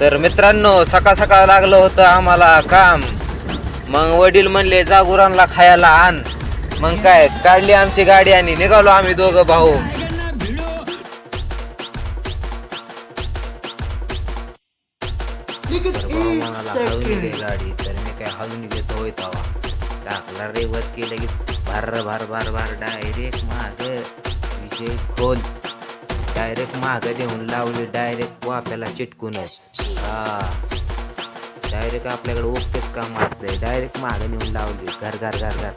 तर मित्रांनो, सकाळ सकाळ लागलं होतं आम्हाला काम. मग वडील म्हणले जा गुरांना खायला आण. मग काय काढली आमची गाडी आणि निघालो आम्ही दोघं भाऊ. गाडी तर मी काय हलून घेतो होय तवा टाकला रेवच केलं की भार भार भार भार डायरेक्ट माग विषय खोल. डायरेक्ट माग देऊन लावली डायरेक्ट वाफ्याला चिटकूनच. डायरेक्ट आपल्याकडे ओकेच काम असतंय. डायरेक्ट माग नेऊन लावली घर घर घर घर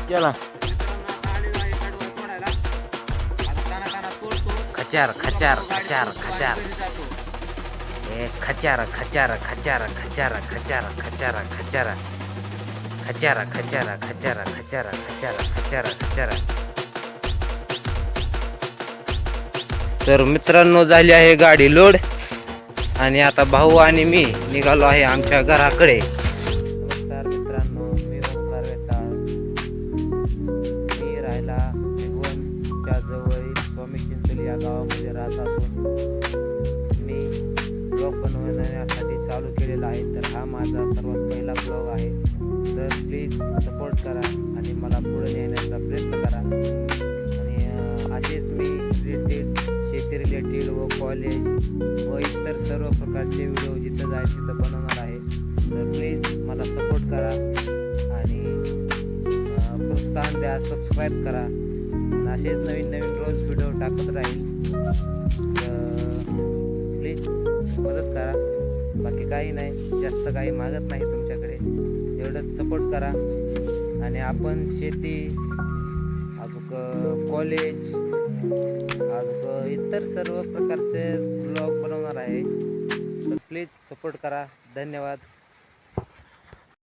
केला खचार खचार खचार खचार खचार खचार खचार खचार खचार खचार खचार खचार खचार खचार खचार खचार खचार खचार. तर मित्रांनो, झाली आहे गाडी लोड आणि आता भाऊ आणि मी निघालो आहे आमच्या घराकडे. नमस्कार मित्रांनो, मी ओंकार वेताळ. मी राहायला भिगवणच्या जवळील स्वामी चिंचोली या गावामध्ये राहत असून मी ब्लॉग बनवण्यासाठी चालू केलेला आहे. तर हा माझा सर्वात पहिला ब्लॉग आहे. तर प्लीज सपोर्ट करा आणि मला पुढे नेण्याचा प्रयत्न करा. आणि असेच मी शेती रिलेटेड व कॉलेज व इतर सर्व प्रकारचे व्हिडिओ जिथं जाईल तिथं बनवणार आहे. तर प्लीज मला सपोर्ट करा आणि प्रोत्साहन द्या, सबस्क्राईब करा. असेच नवीन नवीन रोज व्हिडिओ टाकत राहील. प्लीज मदत करा. बाकी काही नाही, जास्त काही मागत नाही तुमच्याकडे. एवढंच सपोर्ट करा. आणि आपण शेती अजून कॉलेज अजून इतर सर्व प्रकारचे ब्लॉग बनवणार आहे. तर प्लीज सपोर्ट करा. धन्यवाद.